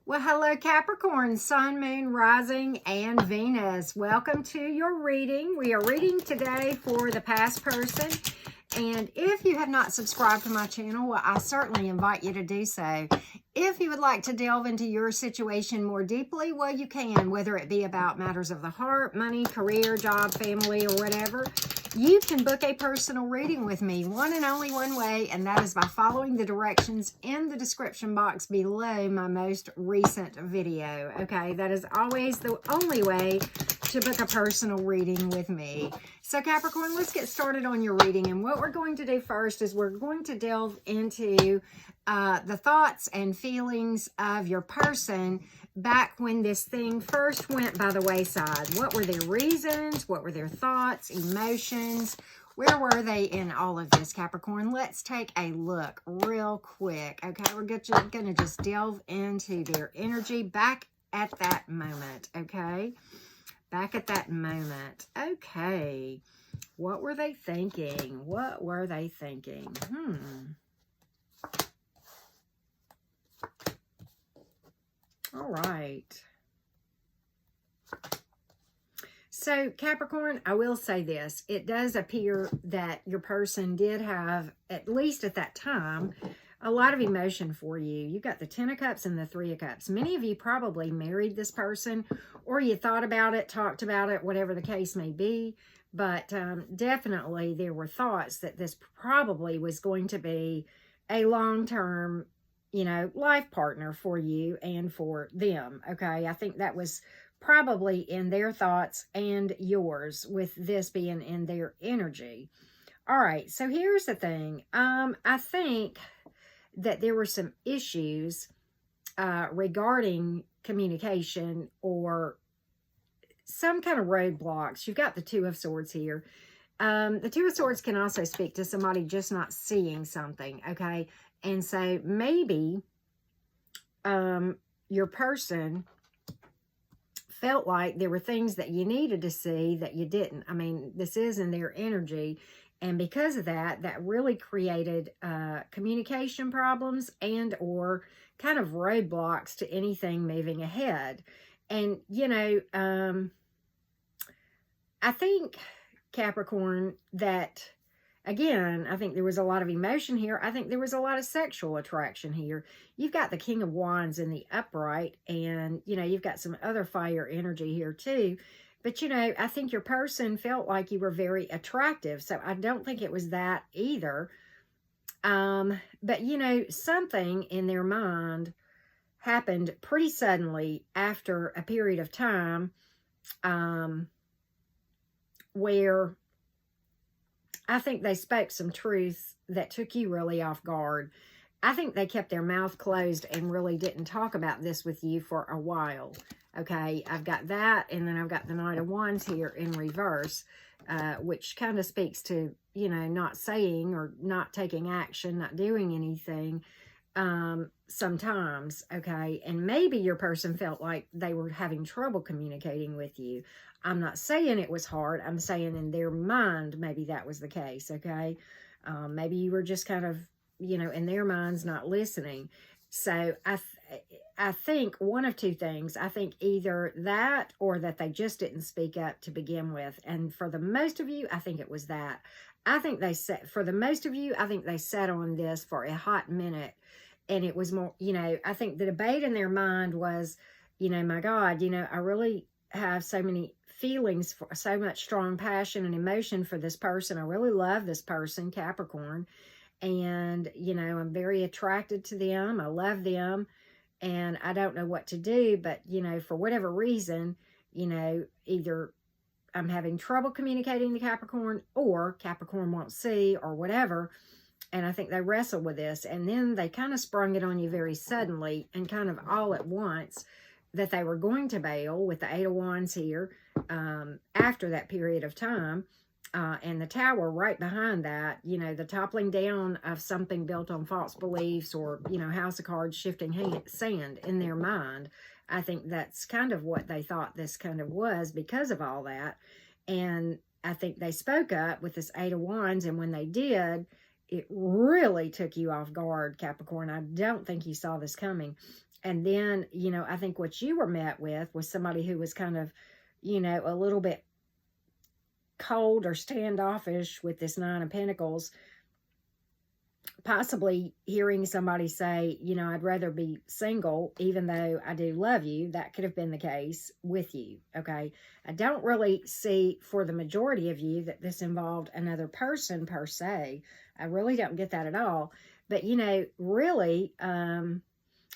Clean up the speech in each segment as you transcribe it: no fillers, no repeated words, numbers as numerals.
Well, hello Capricorn, Sun, Moon, Rising, and Venus. Welcome to your reading. We are reading today for the past person. And if you have not subscribed to my channel, well, I certainly invite you to do so. If you would like to delve into your situation more deeply, well, you can, whether it be about matters of the heart, money, career, job, family, or whatever. You can book a personal reading with me, one and only one way, and that is by following the directions in the description box below my most recent video. Okay, that is always the only way to book a personal reading with me. So Capricorn, let's get started on your reading. And what we're going to do first is we're going to delve into the thoughts and feelings of your person back when this thing first went by the wayside. What were their reasons? What were their thoughts, emotions? Where were they in all of this, Capricorn? Let's take a look real quick. Okay, we're going to just delve into their energy back at that moment, okay? Back at that moment. Okay. What were they thinking? What were they thinking? All right. So, Capricorn, I will say this. It does appear that your person did have, at least at that time, a lot of emotion for you. You got the 10 of Cups and the 3 of Cups. Many of you probably married this person, or you thought about it, talked about it, whatever the case may be. But definitely there were thoughts that this probably was going to be a long-term, life partner for you and for them. Okay, I think that was probably in their thoughts and yours, with this being in their energy. All right, so here's the thing. I think that there were some issues regarding communication or some kind of roadblocks. You've got the 2 of Swords here. The 2 of Swords can also speak to somebody just not seeing something, okay? And so maybe your person felt like there were things that you needed to see that you didn't. I mean, this is in their energy. And because of that, that really created communication problems and or kind of roadblocks to anything moving ahead. And, I think, Capricorn, that, again, I think there was a lot of emotion here. I think there was a lot of sexual attraction here. You've got the King of Wands in the upright, and, you've got some other fire energy here too. But, I think your person felt like you were very attractive. So I don't think it was that either. But, something in their mind happened pretty suddenly after a period of time where I think they spoke some truth that took you really off guard. I think they kept their mouth closed and really didn't talk about this with you for a while. Okay, I've got that, and then I've got the Knight of Wands here in reverse, which kind of speaks to, not saying or not taking action, not doing anything sometimes, okay? And maybe your person felt like they were having trouble communicating with you. I'm not saying it was hard. I'm saying in their mind, maybe that was the case, okay? Maybe you were just kind of, in their minds, not listening. So I think one of two things. I think either that or that they just didn't speak up to begin with. And for the most of you, I think it was that. I think for the most of you, I think they sat on this for a hot minute. And it was more, I think the debate in their mind was, my God, I really have so many feelings, for so much strong passion and emotion for this person. I really love this person, Capricorn. And, I'm very attracted to them. I love them. And I don't know what to do. But, for whatever reason, either I'm having trouble communicating to Capricorn, or Capricorn won't see, or whatever. And I think they wrestled with this. And then they kind of sprung it on you very suddenly and kind of all at once that they were going to bail with the 8 of Wands here after that period of time. And the Tower right behind that, the toppling down of something built on false beliefs, or, House of Cards, shifting sand in their mind. I think that's kind of what they thought this kind of was because of all that. And I think they spoke up with this 8 of Wands. And when they did, it really took you off guard, Capricorn. I don't think you saw this coming. And then, you know, I think what you were met with was somebody who was kind of, you know, a little bit cold or standoffish with this Nine of Pentacles. Possibly hearing somebody say, you know, I'd rather be single, even though I do love you. That could have been the case with you, okay? I don't really see, for the majority of you, that this involved another person per se. I really don't get that at all. But, you know, really,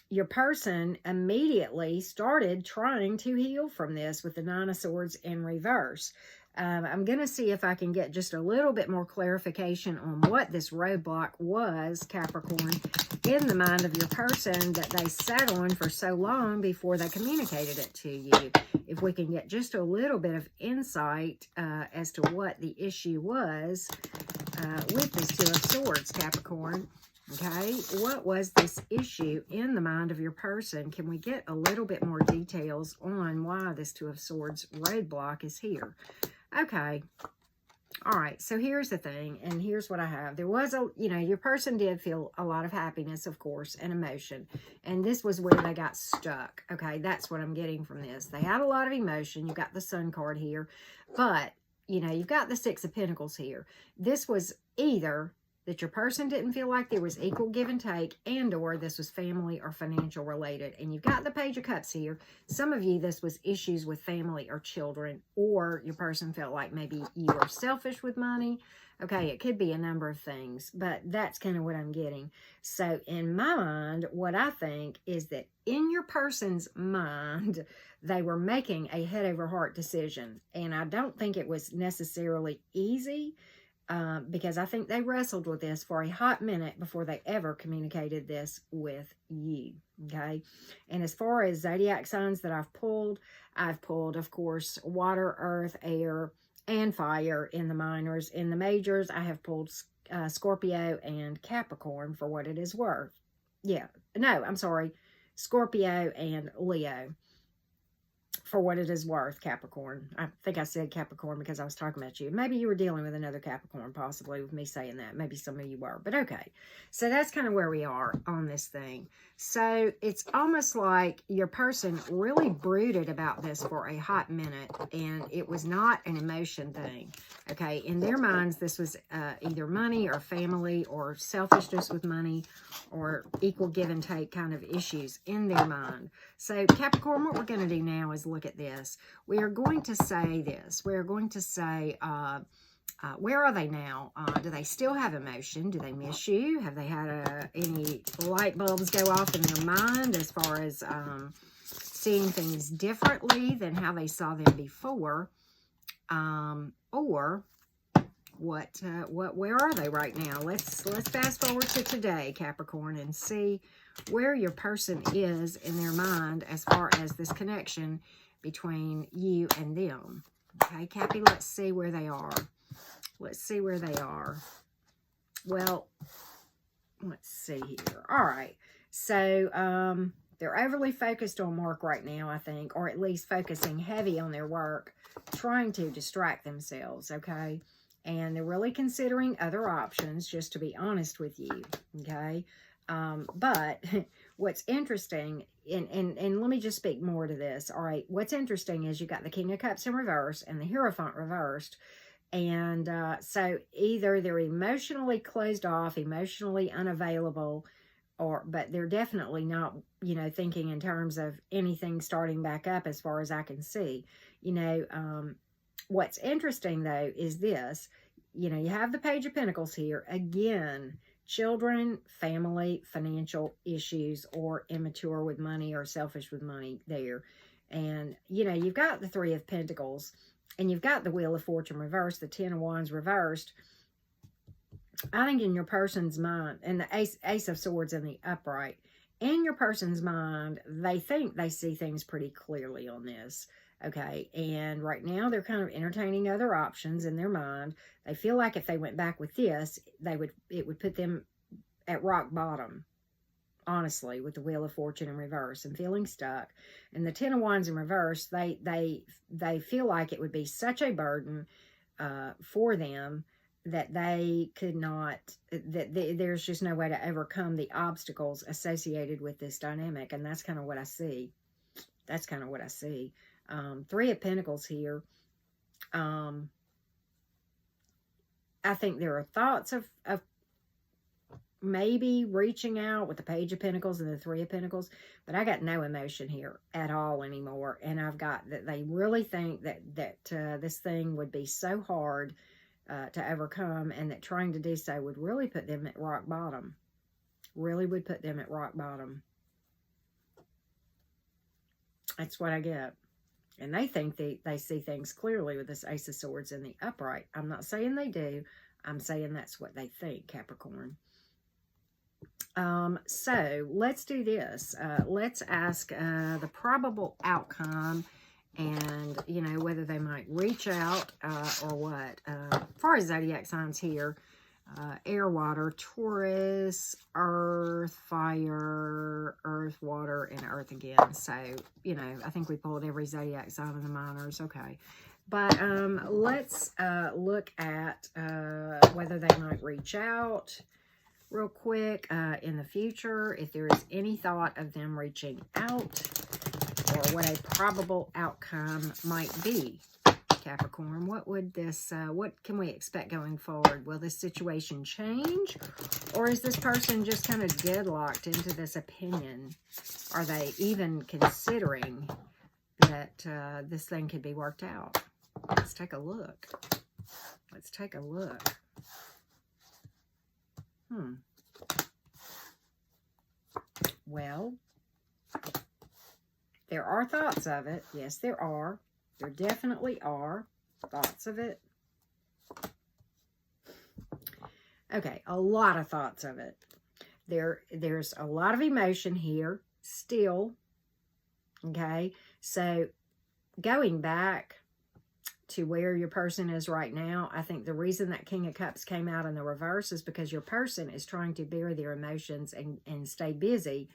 your person immediately started trying to heal from this with the Nine of Swords in reverse. I'm going to see if I can get just a little bit more clarification on what this roadblock was, Capricorn, in the mind of your person that they sat on for so long before they communicated it to you. If we can get just a little bit of insight as to what the issue was with this Two of Swords, Capricorn. Okay, what was this issue in the mind of your person? Can we get a little bit more details on why this Two of Swords roadblock is here? Okay. All right. So here's the thing. And here's what I have. There was you know, your person did feel a lot of happiness, of course, and emotion. And this was where they got stuck. Okay. That's what I'm getting from this. They had a lot of emotion. You got the Sun card here. But, you know, you've got the Six of Pentacles here. This was either that your person didn't feel like there was equal give and take, and or this was family or financial related. And you've got the Page of Cups here. Some of you, this was issues with family or children, or your person felt like maybe you were selfish with money. Okay, it could be a number of things, but that's kind of what I'm getting. So in my mind, what I think is that in your person's mind, they were making a head over heart decision. And I don't think it was necessarily easy, because I think they wrestled with this for a hot minute before they ever communicated this with you, okay? And as far as zodiac signs that I've pulled, of course, water, earth, air, and fire in the minors. In the majors, I have pulled Scorpio and Capricorn for what it is worth. Yeah, no, I'm sorry, Scorpio and Leo. For what it is worth, Capricorn. I think I said Capricorn because I was talking about you. Maybe you were dealing with another Capricorn, possibly, with me saying that. Maybe some of you were. But okay. So that's kind of where we are on this thing. So it's almost like your person really brooded about this for a hot minute, and it was not an emotion thing. Okay. In their minds, this was either money or family or selfishness with money or equal give and take kind of issues in their mind. So Capricorn, what we're going to do now is look at this. We are going to say this. We're going to say, where are they now? Do they still have emotion? Do they miss you? Have they had any light bulbs go off in their mind as far as seeing things differently than how they saw them before? Or where are they right now? Let's fast forward to today, Capricorn, and see where your person is in their mind as far as this connection between you and them. Okay, Cappy, let's see where they are. Let's see where they are. Well, let's see here. All right. So, they're overly focused on work right now, I think, or at least focusing heavy on their work, trying to distract themselves, okay? And they're really considering other options, just to be honest with you, okay? But what's interesting, and let me just speak more to this, all right? What's interesting is you got the King of Cups in reverse and the Hierophant reversed. And so either they're emotionally closed off, emotionally unavailable, but they're definitely not, you know, thinking in terms of anything starting back up as far as I can see. You know, what's interesting, though, is this. You know, you have the Page of Pentacles here. Again, children, family, financial issues, or immature with money or selfish with money there. And, you know, you've got the Three of Pentacles. And you've got the Wheel of Fortune reversed, the Ten of Wands reversed. I think in your person's mind, and the Ace of Swords in the upright, in your person's mind, they think they see things pretty clearly on this. Okay, and right now they're kind of entertaining other options in their mind. They feel like if they went back with this, it would put them at rock bottom. Honestly, with the Wheel of Fortune in reverse and feeling stuck. And the Ten of Wands in reverse, they feel like it would be such a burden for them that they could not, there's just no way to overcome the obstacles associated with this dynamic. And that's kind of what I see. That's kind of what I see. Three of Pentacles here. I think there are thoughts of maybe reaching out with the Page of Pentacles and the Three of Pentacles, but I got no emotion here at all anymore. And I've got that they really think that this thing would be so hard to overcome, and that trying to do so would really put them at rock bottom. Really would put them at rock bottom. That's what I get. And they think they see things clearly with this Ace of Swords in the upright. I'm not saying they do. I'm saying that's what they think, Capricorn. So let's do this. Let's ask the probable outcome, and, you know, whether they might reach out or what. As far as zodiac signs here, air, water, Taurus, earth, fire, earth, water, and earth again. So, you know, I think we pulled every zodiac sign in the minors. Okay. But let's look at whether they might reach out real quick in the future, if there is any thought of them reaching out, or what a probable outcome might be. Capricorn, what would this, what can we expect going forward? Will this situation change, or is this person just kind of deadlocked into this opinion? Are they even considering that this thing could be worked out? Let's take a look. Let's take a look. Well, there are thoughts of it. Yes, there are. There definitely are thoughts of it. Okay, a lot of thoughts of it. There's a lot of emotion here still. Okay, so going back to where your person is right now, I think the reason that King of Cups came out in the reverse is because your person is trying to bury their emotions and stay busy.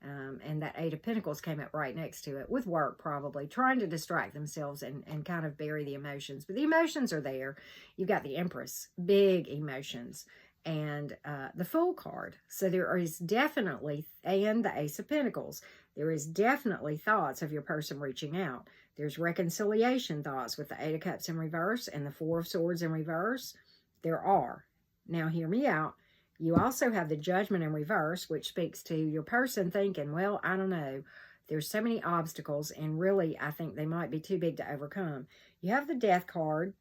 And that Eight of Pentacles came up right next to it with work, probably trying to distract themselves and kind of bury the emotions. But the emotions are there. You've got the Empress, big emotions, and the Fool card. So there is definitely, and the Ace of Pentacles, there is definitely thoughts of your person reaching out. There's reconciliation thoughts with the Eight of Cups in reverse and the Four of Swords in reverse. There are. Now, hear me out. You also have the Judgment in reverse, which speaks to your person thinking, well, I don't know. There's so many obstacles, and really, I think they might be too big to overcome. You have the Death card,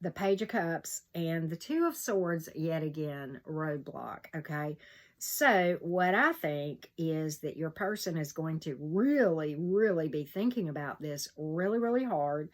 the Page of Cups, and the Two of Swords, yet again, roadblock, okay? So what I think is that your person is going to really, really be thinking about this really, really hard.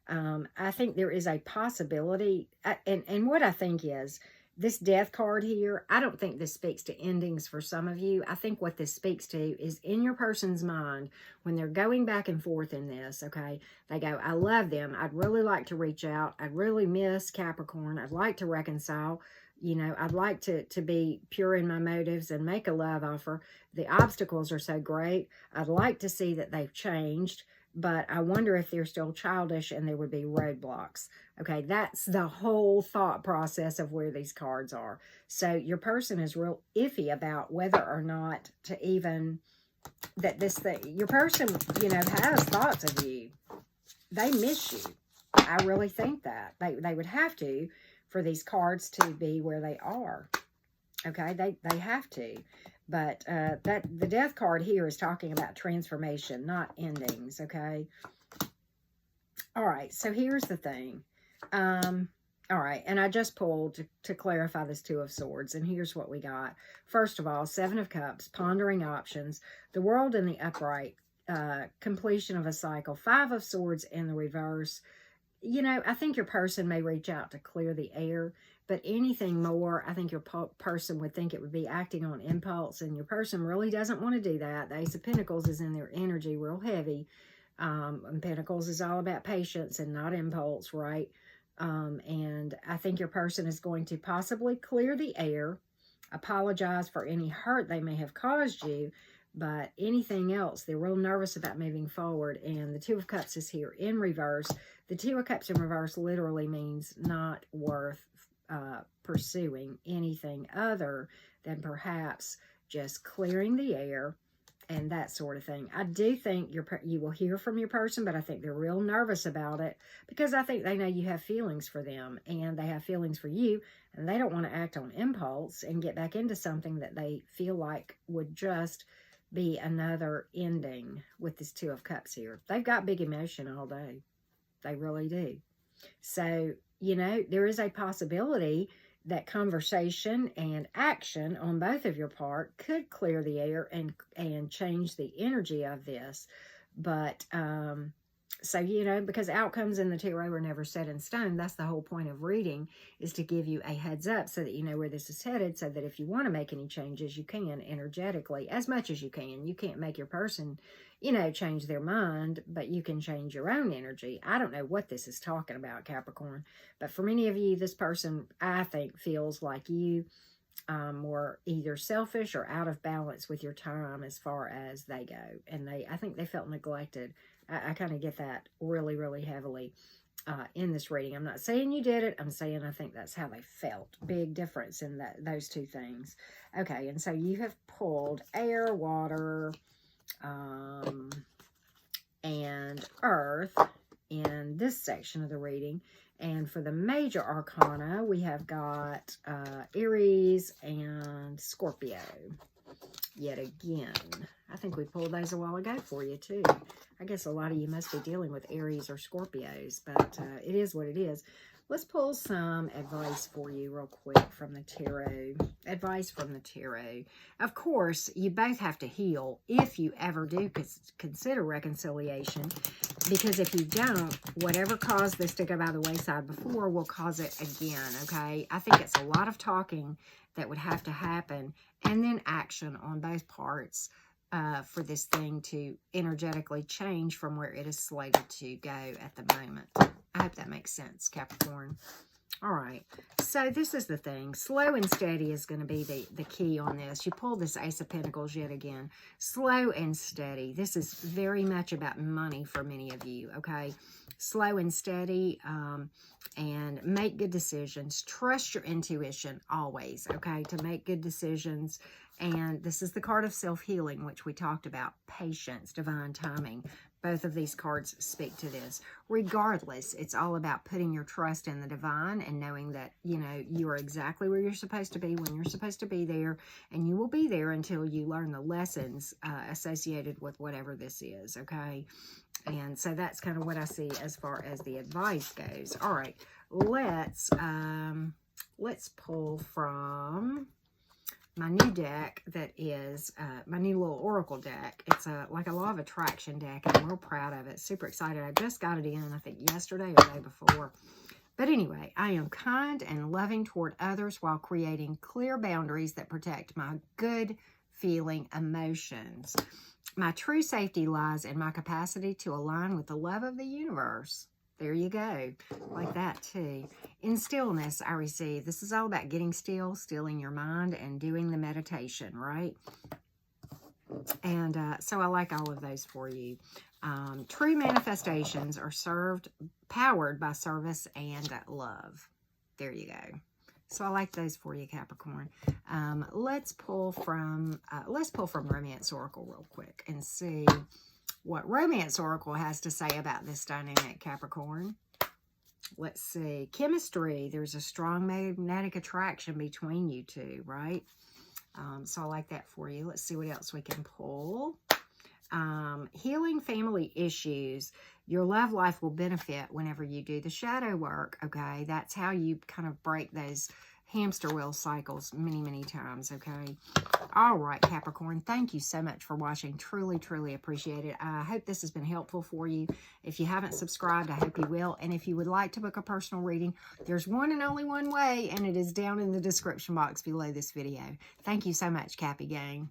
I think there is a possibility, and what I think is, this Death card here, I don't think this speaks to endings for some of you. I think what this speaks to is in your person's mind, when they're going back and forth in this, okay, they go, I love them. I'd really like to reach out. I'd really miss Capricorn. I'd like to reconcile. You know, I'd like to be pure in my motives and make a love offer. The obstacles are so great. I'd like to see that they've changed, but I wonder if they're still childish and there would be roadblocks. Okay, that's the whole thought process of where these cards are. So your person is real iffy about whether or not to even, that this thing, your person, you know, has thoughts of you. They miss you. I really think that. They would have to for these cards to be where they are. Okay, they have to. But the Death card here is talking about transformation, not endings, okay? All right, so here's the thing. All right, and I just pulled to clarify this Two of Swords, and here's what we got. First of all, Seven of Cups, pondering options, the World in the upright, completion of a cycle, Five of Swords in the reverse. You know, I think your person may reach out to clear the air, but anything more, I think your person would think it would be acting on impulse, and your person really doesn't want to do that. The Ace of Pentacles is in their energy real heavy. And Pentacles is all about patience and not impulse, right? And I think your person is going to possibly clear the air, apologize for any hurt they may have caused you, But anything else, they're real nervous about moving forward. And the Two of Cups is here in reverse. The Two of Cups in reverse literally means not worth pursuing anything other than perhaps just clearing the air and that sort of thing. I do think you will hear from your person, but I think they're real nervous about it because I think they know you have feelings for them and they have feelings for you, and they don't want to act on impulse and get back into something that they feel like would just be another ending with this Two of Cups here. They've got big emotion all day. They really do. So, you know, there is a possibility that conversation and action on both of your part could clear the air and change the energy of this. But, so, you know, because outcomes in the tarot are never set in stone, that's the whole point of reading, is to give you a heads up so that you know where this is headed, so that if you want to make any changes, you can energetically, as much as you can. You can't make your person, you know, change their mind, but you can change your own energy. I don't know what this is talking about, Capricorn, but for many of you, this person, I think, feels like you were either selfish or out of balance with your time as far as they go. And I think they felt neglected. I kind of get that really, really heavily in this reading. I'm not saying you did it. I'm saying I think that's how they felt. Big difference in those two things. Okay, and so you have pulled air, water, and earth in this section of the reading. And for the major arcana, we have got Aries and Scorpio. Yet again, I think we pulled those a while ago for you too. I guess a lot of you must be dealing with Aries or Scorpios, but it is what it is. Let's pull some advice for you real quick from the tarot. Advice from the tarot. Of course, you both have to heal if you ever do consider reconciliation, because if you don't, whatever caused this to go by the wayside before will cause it again, okay? I think it's a lot of talking that would have to happen, and then action on both parts for this thing to energetically change from where it is slated to go at the moment. I hope that makes sense, Capricorn. All right, so this is the thing. Slow and steady is going to be the key on this. You pulled this Ace of Pentacles yet again. Slow and steady. This is very much about money for many of you, okay? Slow and steady, and make good decisions. Trust your intuition always, okay, to make good decisions. And this is the card of self-healing, which we talked about. Patience, divine timing. Both of these cards speak to this. Regardless, it's all about putting your trust in the divine and knowing that, you know, you are exactly where you're supposed to be when you're supposed to be there. And you will be there until you learn the lessons associated with whatever this is, okay? And so that's kind of what I see as far as the advice goes. All right, let's pull from my new deck that is my new little oracle deck. It's like a law of attraction deck, and I'm real proud of it. Super excited. I just got it in, I think, yesterday or the day before. But anyway, I am kind and loving toward others while creating clear boundaries that protect my good feeling emotions. My true safety lies in my capacity to align with the love of the universe. There you go. Like that too. In stillness, I receive. This is all about getting still, stilling your mind, and doing the meditation, right? And so I like all of those for you. True manifestations are powered by service and love. There you go. So I like those for you, Capricorn. Let's pull from Romance Oracle real quick and see what Romance Oracle has to say about this dynamic, Capricorn. Let's see. Chemistry. There's a strong magnetic attraction between you two, right? So I like that for you. Let's see what else we can pull. Healing family issues. Your love life will benefit whenever you do the shadow work, okay? That's how you kind of break those hamster wheel cycles many, many times, okay? All right, Capricorn, thank you so much for watching. Truly, truly appreciate it. I hope this has been helpful for you. If you haven't subscribed, I hope you will. And if you would like to book a personal reading, there's one and only one way, and it is down in the description box below this video. Thank you so much, Cappy Gang.